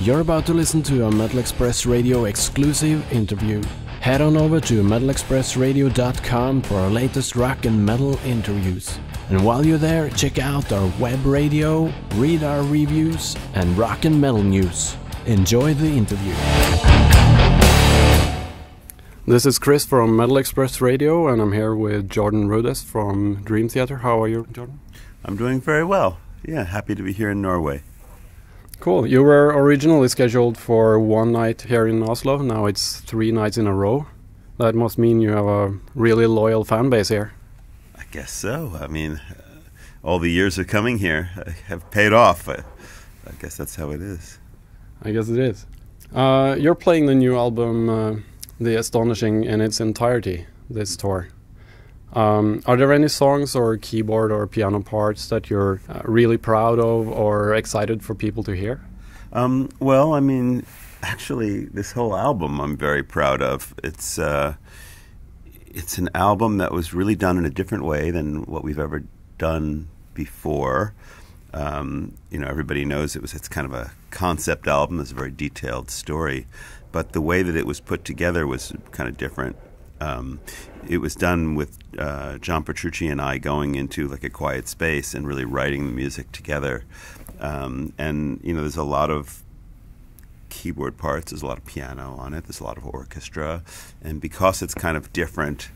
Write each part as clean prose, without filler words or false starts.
You're about to listen to a Metal Express Radio exclusive interview. Head on over to metalexpressradio.com for our latest rock and metal interviews. And while you're there, check out our web radio, read our reviews, and rock and metal news. Enjoy the interview. This is Chris from Metal Express Radio, and I'm here with Jordan Rudess from Dream Theater. How are you, Jordan? I'm doing very well. Yeah, happy to be here in Norway. Cool. You were originally scheduled for one night here in Oslo. Now it's 3 nights in a row. That must mean you have a really loyal fan base here. I guess so. I mean, all the years of coming here have paid off. I guess that's how it is. I guess it is. You're playing the new album, The Astonishing, in its entirety this tour. Are there any songs or keyboard or piano parts that you're really proud of or excited for people to hear? Well, I mean, actually, this whole album I'm very proud of. It's an album that was really done in a different way than what we've ever done before. Everybody knows it's kind of a concept album. It's a very detailed story. But the way that it was put together was kind of different. It was done with John Petrucci and I going into like a quiet space and really writing the music together. There's a lot of keyboard parts, there's a lot of piano on it, there's a lot of orchestra. And because it's kind of different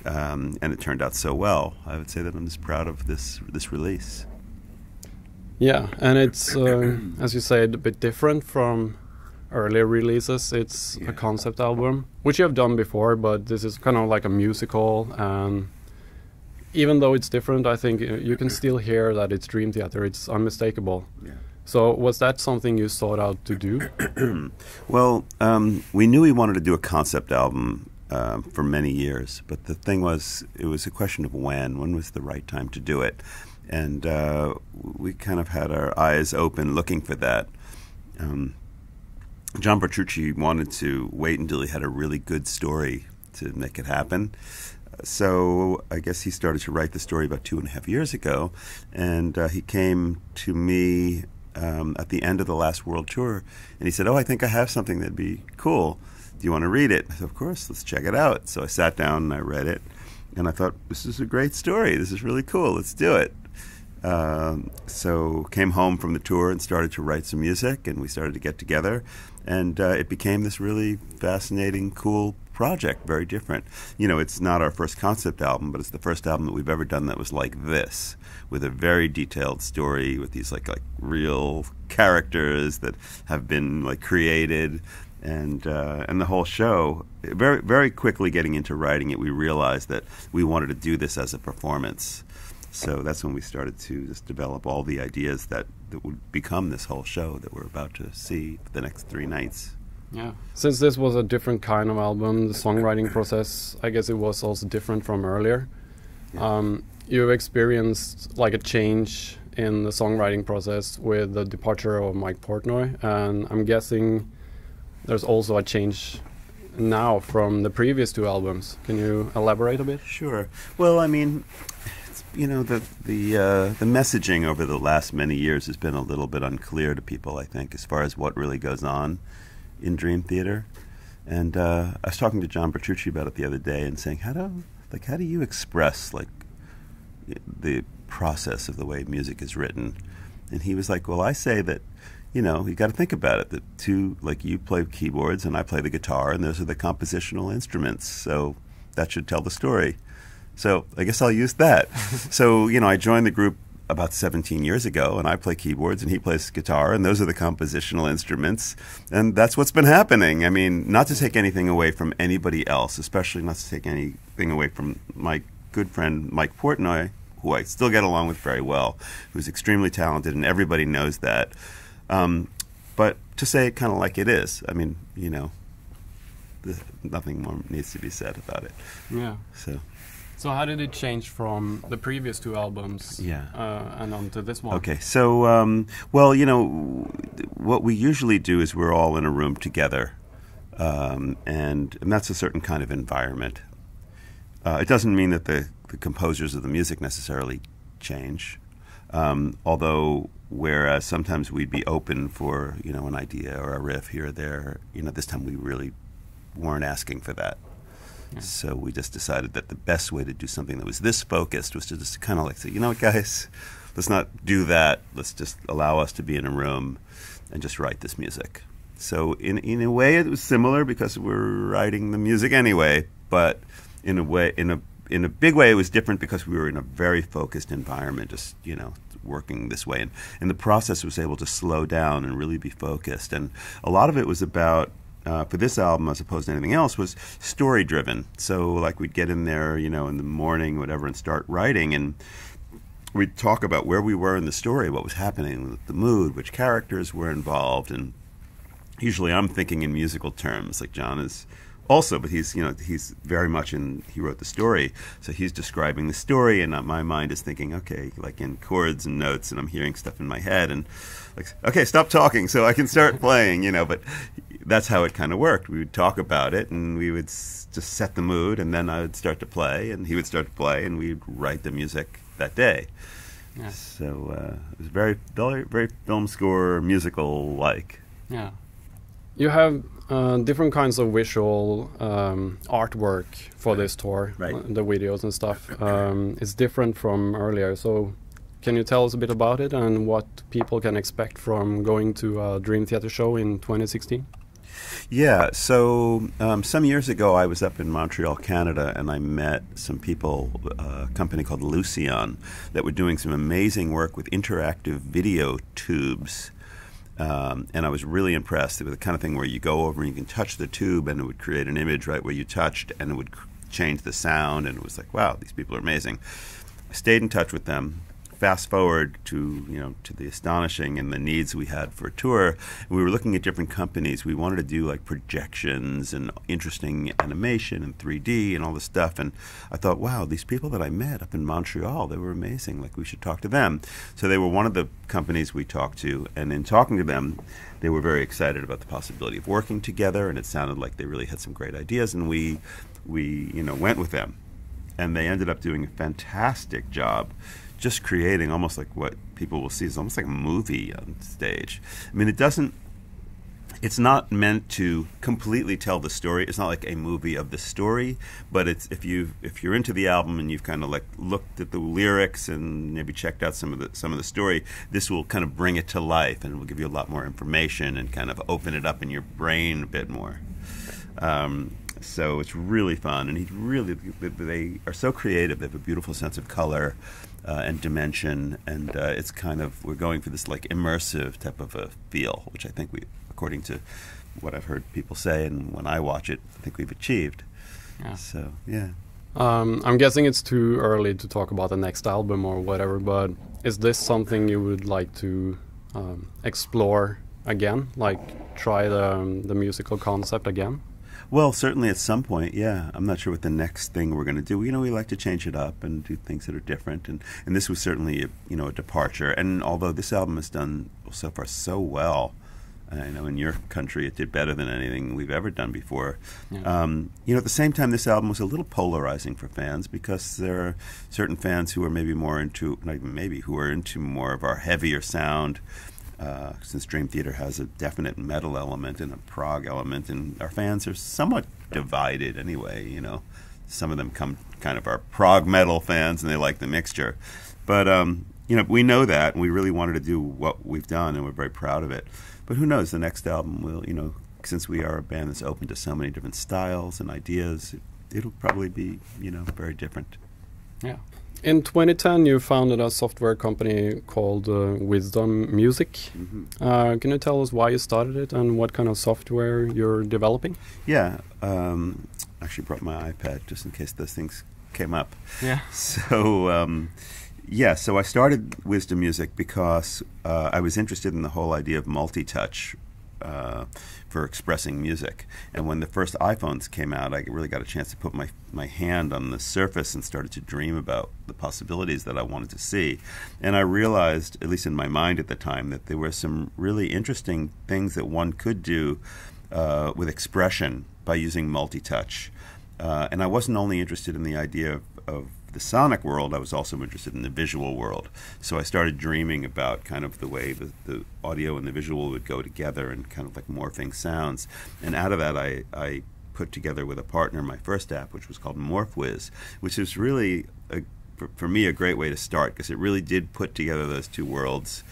and it turned out so well, I would say that I'm just proud of this release. Yeah, and it's, as you said, a bit different from earlier releases. It's a concept album, which you have done before, but this is kind of like a musical. Even though it's different, I think you can still hear that it's Dream Theater. It's unmistakable. Yeah. So was that something you sought out to do? Well, we knew we wanted to do a concept album for many years, but the thing was, it was a question of when was the right time to do it. And we kind of had our eyes open looking for that. John Petrucci wanted to wait until he had a really good story to make it happen. So I guess he started to write the story about 2.5 years ago, and he came to me at the end of the last world tour, and he said, "Oh, I think I have something that'd be cool. Do you want to read it?" I said, "Of course, let's check it out." So I sat down and I read it, and I thought, this is a great story. This is really cool. Let's do it. So came home from the tour and started to write some music, and we started to get together, and it became this really fascinating, cool project, very different. It's not our first concept album, but it's the first album that we've ever done that was like this, with a very detailed story, with these like real characters that have been like created, and the whole show. Very, very quickly getting into writing it, we realized that we wanted to do this as a performance. So that's when we started to just develop all the ideas that would become this whole show that we're about to see for the next 3 nights. Yeah. Since this was a different kind of album, the songwriting process, I guess it was also different from earlier. Yeah. You've experienced like a change in the songwriting process with the departure of Mike Portnoy, and I'm guessing there's also a change now from the previous 2 albums. Can you elaborate a bit? Sure. Well, I mean, the messaging over the last many years has been a little bit unclear to people, I think, as far as what really goes on in Dream Theater. And I was talking to John Petrucci about it the other day and saying, how do you express like the process of the way music is written? And he was like, well, I say that, you got to think about it, that you play keyboards and I play the guitar, and those are the compositional instruments, so that should tell the story. So I guess I'll use that. So, I joined the group about 17 years ago, and I play keyboards and he plays guitar, and those are the compositional instruments, and that's what's been happening. I mean, not to take anything away from anybody else, especially not to take anything away from my good friend Mike Portnoy, who I still get along with very well, who's extremely talented, and everybody knows that. But to say it kind of like it is, I mean, nothing more needs to be said about it. Yeah. So how did it change from the previous 2 albums and on to this one? Okay, so, well, what we usually do is we're all in a room together, and that's a certain kind of environment. It doesn't mean that the composers of the music necessarily change, although whereas sometimes we'd be open for, an idea or a riff here or there. This time we really weren't asking for that. Yeah. So we just decided that the best way to do something that was this focused was to just kind of like say, what, guys, let's not do that. Let's just allow us to be in a room and just write this music. So in a way it was similar because we're writing the music anyway, but in a big way it was different because we were in a very focused environment, just, working this way. And the process was able to slow down and really be focused. And a lot of it was about, for this album, as opposed to anything else, was story-driven. So, like, we'd get in there, in the morning, whatever, and start writing, and we'd talk about where we were in the story, what was happening, the mood, which characters were involved, and usually I'm thinking in musical terms, like John is also, but he's very much he wrote the story, so he's describing the story, and my mind is thinking, okay, like in chords and notes, and I'm hearing stuff in my head, and like, okay, stop talking so I can start playing, but that's how it kind of worked. We would talk about it, and we would just set the mood, and then I would start to play, and he would start to play, and we'd write the music that day. Yeah. So it was very, very, very film score musical-like. Yeah. You have different kinds of visual artwork for this tour, right. The videos and stuff. It's different from earlier, so can you tell us a bit about it and what people can expect from going to a Dream Theater show in 2016? Yeah, so some years ago I was up in Montreal, Canada, and I met some people, a company called Lucian, that were doing some amazing work with interactive video tubes. And I was really impressed. It was the kind of thing where you go over and you can touch the tube and it would create an image right where you touched, and it would change the sound, and it was like, wow, these people are amazing. I stayed in touch with them. Fast forward to the Astonishing and the needs we had for a tour. We were looking at different companies. We wanted to do like projections and interesting animation and 3D and all this stuff. And I thought, wow, these people that I met up in Montreal, they were amazing. Like, we should talk to them. So they were one of the companies we talked to. And in talking to them, they were very excited about the possibility of working together. And it sounded like they really had some great ideas. And we went with them. And they ended up doing a fantastic job, just creating almost like what people will see is almost like a movie on stage. I mean, it's not meant to completely tell the story. It's not like a movie of the story, but it's if you're into the album and you've kind of like looked at the lyrics and maybe checked out some of the story, this will kind of bring it to life, and it will give you a lot more information and kind of open it up in your brain a bit more. So it's really fun, and they are so creative. They have a beautiful sense of color and dimension, and it's kind of, we're going for this like immersive type of a feel, which I think according to what I've heard people say, and when I watch it, I think we've achieved. Yeah. So, yeah. I'm guessing it's too early to talk about the next album or whatever, but is this something you would like to explore again, like try the musical concept again? Well, certainly at some point, yeah. I'm not sure what the next thing we're going to do. We like to change it up and do things that are different, and this was certainly a departure. And although this album has done so far so well, I know in your country it did better than anything we've ever done before. Yeah. At the same time, this album was a little polarizing for fans, because there are certain fans who are maybe more into, not even maybe, who are into more of our heavier sound. Since Dream Theater has a definite metal element and a prog element, and our fans are somewhat divided anyway, Some of them kind of are prog metal fans, and they like the mixture. But, we know that, and we really wanted to do what we've done, and we're very proud of it. But who knows, the next album will, since we are a band that's open to so many different styles and ideas, it'll probably be, very different. Yeah. In 2010, you founded a software company called Wisdom Music. Mm-hmm. Can you tell us why you started it and what kind of software you're developing? Yeah. Actually brought my iPad just in case those things came up. Yeah. So, so I started Wisdom Music because I was interested in the whole idea of multi-touch for expressing music. And when the first iPhones came out, I really got a chance to put my hand on the surface and started to dream about the possibilities that I wanted to see. And I realized, at least in my mind at the time, that there were some really interesting things that one could do with expression by using multi-touch. And I wasn't only interested in the idea of the sonic world, I was also interested in the visual world. So I started dreaming about kind of the way the audio and the visual would go together and kind of like morphing sounds. And out of that, I put together with a partner my first app, which was called MorphWiz, which is really, for me, a great way to start, because it really did put together those two worlds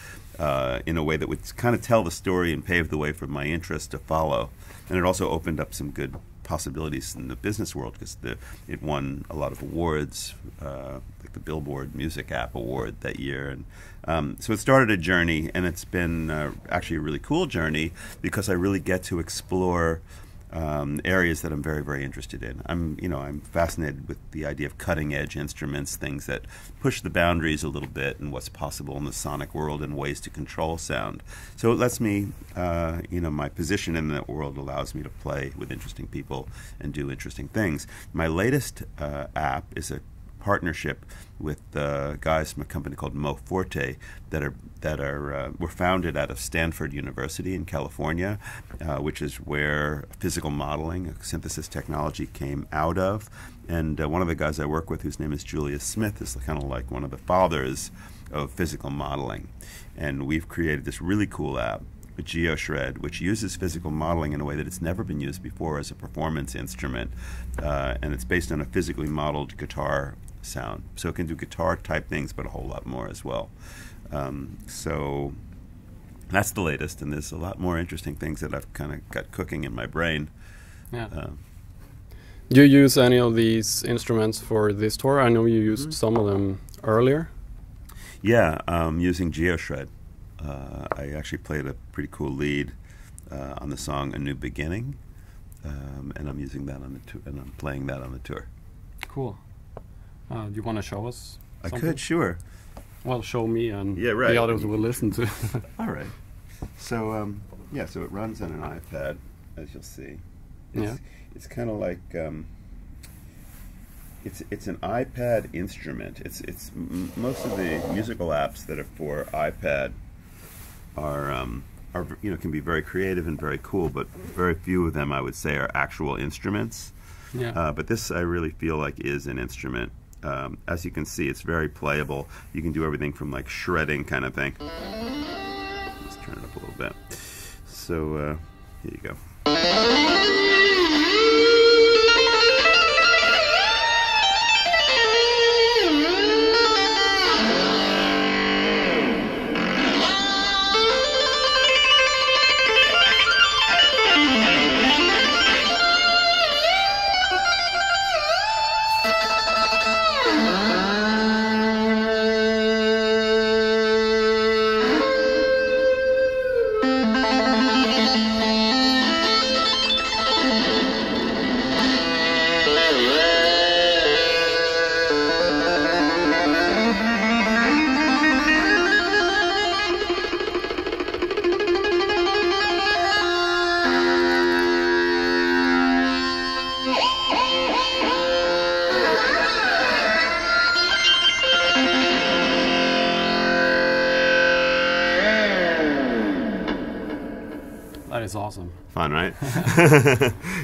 in a way that would kind of tell the story and pave the way for my interest to follow. And it also opened up some good possibilities in the business world, because it won a lot of awards, like the Billboard Music App Award that year. And so it started a journey, and it's been actually a really cool journey, because I really get to explore areas that I'm very, very interested in. I'm fascinated with the idea of cutting-edge instruments, things that push the boundaries a little bit and what's possible in the sonic world and ways to control sound. So it lets me, my position in that world allows me to play with interesting people and do interesting things. My latest app is a partnership with guys from a company called Moforte were founded out of Stanford University in California, which is where physical modeling, synthesis technology, came out of. And one of the guys I work with, whose name is Julius Smith, is kind of like one of the fathers of physical modeling. And we've created this really cool app, GeoShred, which uses physical modeling in a way that it's never been used before as a performance instrument, and it's based on a physically modeled guitar sound. So it can do guitar type things, but a whole lot more as well. So that's the latest, and there's a lot more interesting things that I've kind of got cooking in my brain. Yeah. Do you use any of these instruments for this tour? I know you used some of them earlier. Yeah, using GeoShred. I actually played a pretty cool lead on the song "A New Beginning," and I'm using that on the tour, and I'm playing that on the tour. Cool. Do you want to show us something? I could, sure. Well, show me, and yeah, right. The others will listen to. All right. So so it runs on an iPad, as you'll see. It's kind of like it's an iPad instrument. It's most of the musical apps that are for iPad are can be very creative and very cool, but very few of them, I would say, are actual instruments. Yeah. But this, I really feel like, is an instrument. As you can see, it's very playable. You can do everything from like shredding kind of thing. Let's turn it up a little bit. So here you go. That is awesome. Fun, right?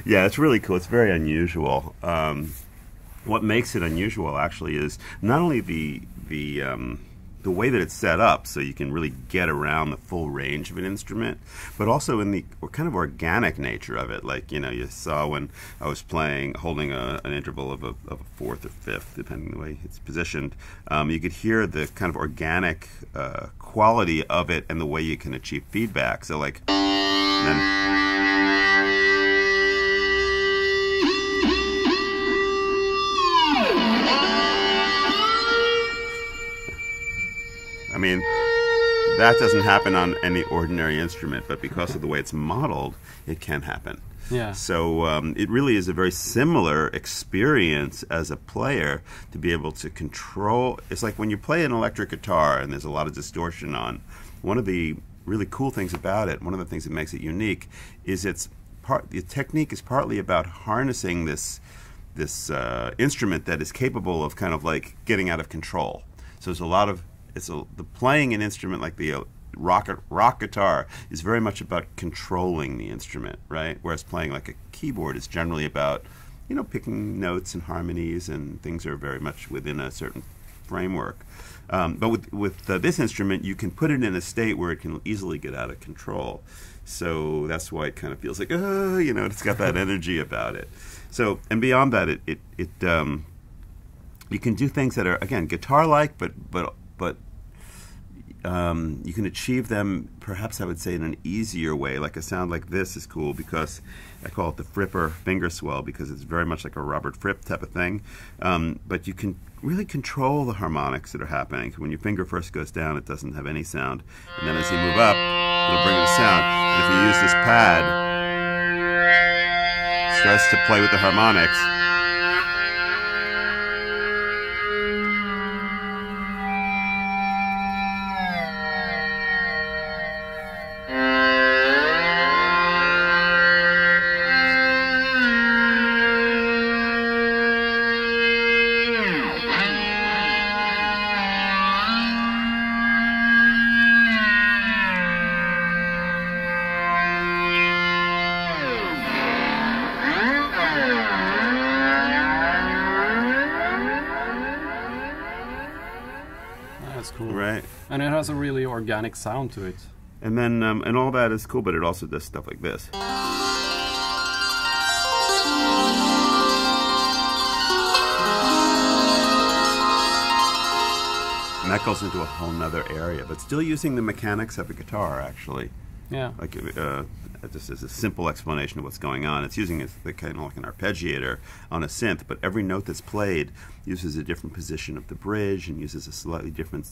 Yeah, it's really cool. It's very unusual. What makes it unusual, actually, is not only the way that it's set up, so you can really get around the full range of an instrument, but also in the kind of organic nature of it. Like, you saw when I was playing, holding an interval of a fourth or fifth, depending on the way it's positioned, you could hear the kind of organic quality of it and the way you can achieve feedback. So, like, then I mean, that doesn't happen on any ordinary instrument, but because of the way it's modeled, it can happen. Yeah. So it really is a very similar experience as a player to be able to control. It's like when you play an electric guitar and there's a lot of distortion on. One of the really cool things about it, one of the things that makes it unique, is the technique is partly about harnessing this instrument that is capable of kind of like getting out of control. So there's a lot of the playing an instrument like the rock guitar is very much about controlling the instrument, right? Whereas playing like a keyboard is generally about picking notes and harmonies, and things are very much within a certain framework. But with this instrument, you can put it in a state where it can easily get out of control. So that's why it kind of feels like, it's got that energy about it. So, and beyond that, you can do things that are, again, guitar-like, but you can achieve them, perhaps I would say, in an easier way. Like a sound like this is cool because I call it the Fripper finger swell, because it's very much like a Robert Fripp type of thing. But you can really control the harmonics that are happening. When your finger first goes down, it doesn't have any sound. And then as you move up, it'll bring in a sound. And if you use this pad, it starts to play with the harmonics. Cool. Right. And it has a really organic sound to it. And then, and all that is cool, but it also does stuff like this. And that goes into a whole nother area, but still using the mechanics of a guitar, actually. Yeah. Like, just as a simple explanation of what's going on, it's using the kind of like an arpeggiator on a synth, but every note that's played uses a different position of the bridge and uses a slightly different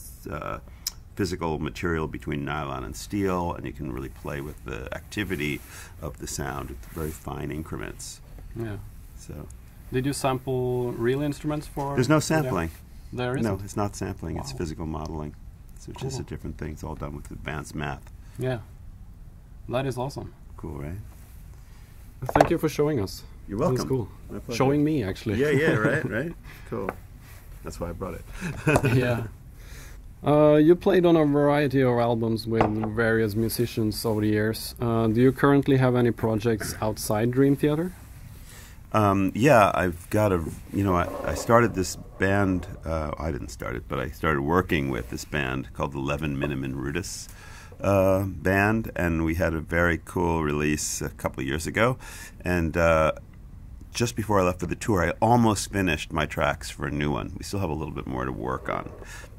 physical material between nylon and steel, and you can really play with the activity of the sound with very fine increments. Yeah. So, did you sample real instruments for? There's no sampling. There isn't? No, it's not sampling. Wow. It's physical modeling, which is a different thing. It's all done with advanced math. Yeah. That is awesome. Cool, right? Thank you for showing us. You're welcome. That's cool. Showing me, actually. Yeah, right? Cool. That's why I brought it. Yeah. You played on a variety of albums with various musicians over the years. Do you currently have any projects outside Dream Theater? Yeah, I've got I started this band, I didn't start it, but I started working with this band called the Levin Minnemann Rudess band, and we had a very cool release a couple of years ago, and just before I left for the tour, I almost finished my tracks for a new one. We still have a little bit more to work on,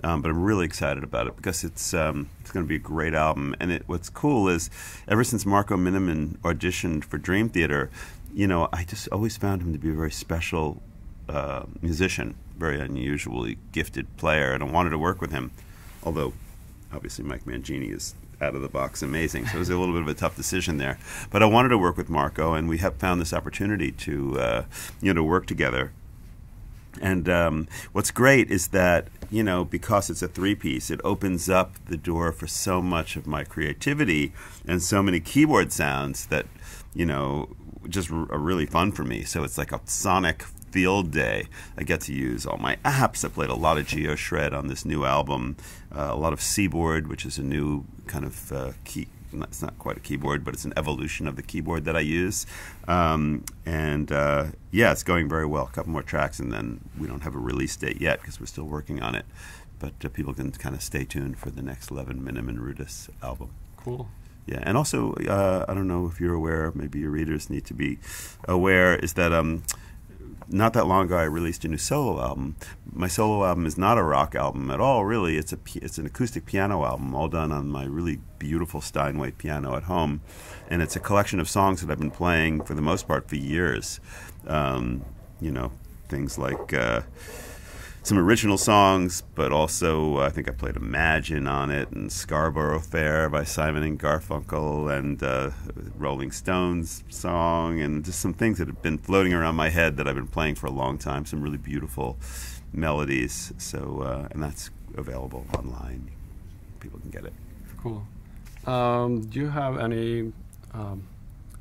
but I'm really excited about it because it's going to be a great album. And what's cool is, ever since Marco Minnemann auditioned for Dream Theater, I just always found him to be a very special musician, very unusually gifted player, and I wanted to work with him. Although, obviously, Mike Mangini is out of the box amazing, so it was a little bit of a tough decision there. But I wanted to work with Marco, and we have found this opportunity to work together. And what's great is that, because it's a three-piece, it opens up the door for so much of my creativity and so many keyboard sounds that, just are really fun for me. So it's like a sonic field day. I get to use all my apps. I played a lot of GeoShred on this new album, a lot of Seaboard, which is a new kind of it's not quite a keyboard, but it's an evolution of the keyboard that I use. It's going very well. A couple more tracks, and then we don't have a release date yet because we're still working on it. But people can kind of stay tuned for the next Levin Minnemann Rudess album. Cool. Yeah, and also, I don't know if you're aware, maybe your readers need to be aware, is that not that long ago I released a new solo album. My solo album is not a rock album at all, really. It's an acoustic piano album, all done on my really beautiful Steinway piano at home. And it's a collection of songs that I've been playing, for the most part, for years. Things like some original songs, but also I think I played Imagine on it, and Scarborough Fair by Simon and Garfunkel, and Rolling Stones song, and just some things that have been floating around my head that I've been playing for a long time, some really beautiful melodies. So, and that's available online. People can get it. Cool. Do you have any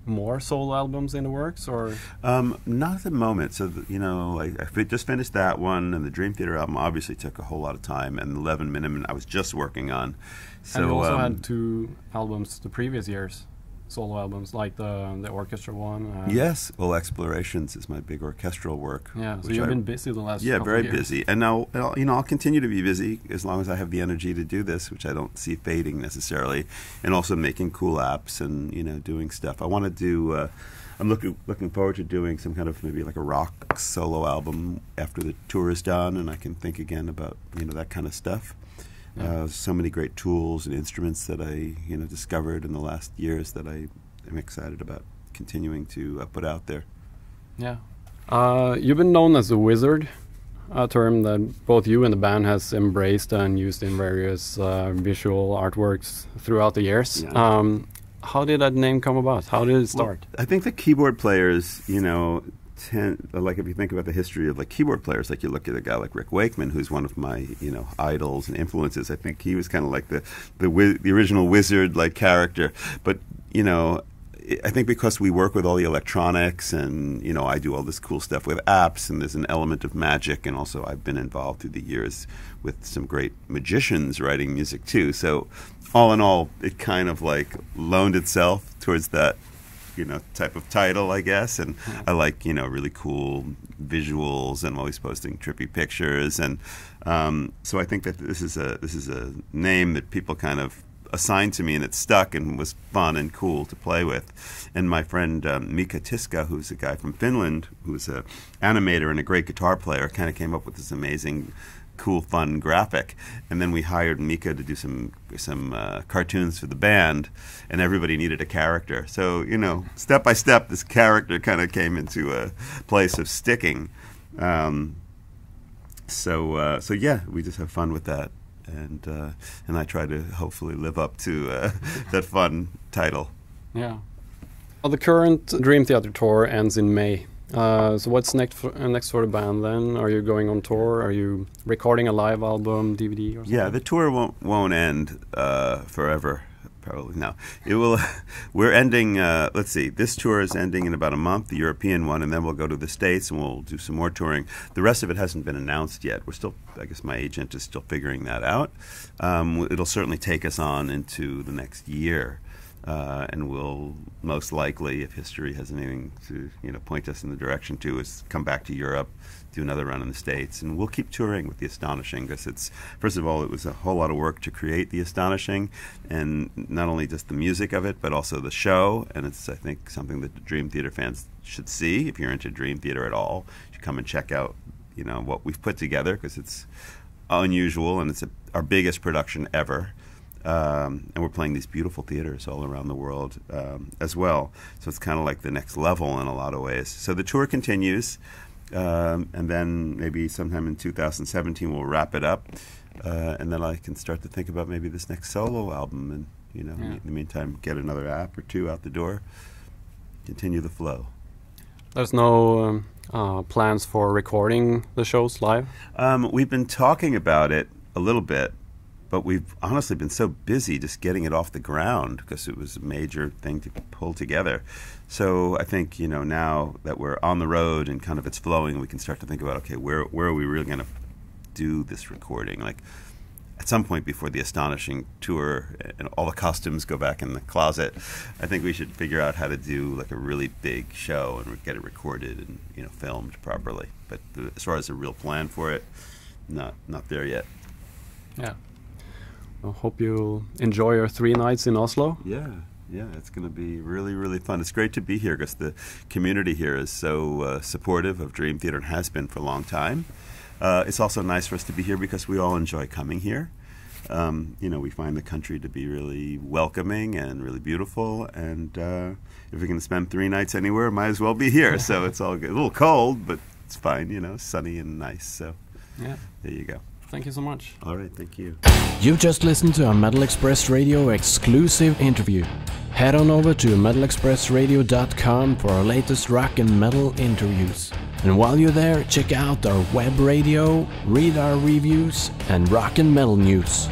more solo albums in the works, or? Not at the moment. So, I just finished that one, and the Dream Theater album obviously took a whole lot of time, and the Levin Minnemann I was just working on. So, and you also had 2 albums the previous years. solo albums, like the orchestra one? Yes, well, Explorations is my big orchestral work. Yeah, so you've been busy the last couple very of years. Busy. And now, I'll continue to be busy as long as I have the energy to do this, which I don't see fading necessarily, and also making cool apps and, doing stuff. I want to do... I'm looking forward to doing some kind of maybe like a rock solo album after the tour is done, and I can think again about that kind of stuff. Yeah. So many great tools and instruments that I discovered in the last years that I am excited about continuing to put out there. Yeah, you've been known as a wizard, a term that both you and the band has embraced and used in various visual artworks throughout the years. Yeah. How did that name come about? How did it start? Well, I think the keyboard players, like if you think about the history of like keyboard players, like you look at a guy like Rick Wakeman, who's one of my idols and influences. I think he was kind of like the original wizard like character. But I think because we work with all the electronics and I do all this cool stuff with apps, and there's an element of magic, and also I've been involved through the years with some great magicians writing music too. So all in all, it kind of like loaned itself towards that type of title, I guess. And I like really cool visuals, and I'm always posting trippy pictures, and so I think that this is a name that people kind of assigned to me, and it stuck and was fun and cool to play with. And my friend Mika Tiska, who's a guy from Finland, who's an animator and a great guitar player, kind of came up with this amazing, cool, fun graphic. And then we hired Mika to do some cartoons for the band, and everybody needed a character. So step by step, this character kind of came into a place of sticking. So yeah, we just have fun with that. And I try to hopefully live up to that fun title. Yeah. Well, the current Dream Theater tour ends in May. So what's next for the band then? Are you going on tour? Are you recording a live album, DVD, or something? Yeah, the tour won't end forever. Probably no. It will. We're ending. Let's see. This tour is ending in about a month, the European one, and then we'll go to the States and we'll do some more touring. The rest of it hasn't been announced yet. We're still. I guess my agent is still figuring that out. It'll certainly take us on into the next year, and we'll most likely, if history has anything to point us in the direction to, is come back to Europe, do another run in the States, and we'll keep touring with the Astonishing, because it's, first of all, it was a whole lot of work to create the Astonishing, and not only just the music of it, but also the show. And it's, I think, something that the Dream Theater fans should see. If you're into Dream Theater at all, you should come and check out what we've put together, because it's unusual, and it's our biggest production ever. And we're playing these beautiful theaters all around the world as well. So it's kind of like the next level in a lot of ways. So the tour continues, and then maybe sometime in 2017 we'll wrap it up, and then I can start to think about maybe this next solo album, and in the meantime get another app or two out the door, continue the flow. There's no plans for recording the shows live? We've been talking about it a little bit, but we've honestly been so busy just getting it off the ground, because it was a major thing to pull together. So I think, now that we're on the road and kind of it's flowing, we can start to think about, okay, where are we really going to do this recording? Like, at some point before the Astonishing tour and all the costumes go back in the closet, I think we should figure out how to do like a really big show and get it recorded and filmed properly. But as far as a real plan for it, not there yet. Yeah. I hope you'll enjoy your 3 nights in Oslo. Yeah, it's going to be really, really fun. It's great to be here, because the community here is so supportive of Dream Theater, and has been for a long time. It's also nice for us to be here because we all enjoy coming here. We find the country to be really welcoming and really beautiful, and if we're going to spend 3 nights anywhere, might as well be here. So it's all good. A little cold, but it's fine, sunny and nice. So yeah, there you go. Thank you so much. All right, thank you. You've just listened to a Metal Express Radio exclusive interview. Head on over to metalexpressradio.com for our latest rock and metal interviews. And while you're there, check out our web radio, read our reviews, and rock and metal news.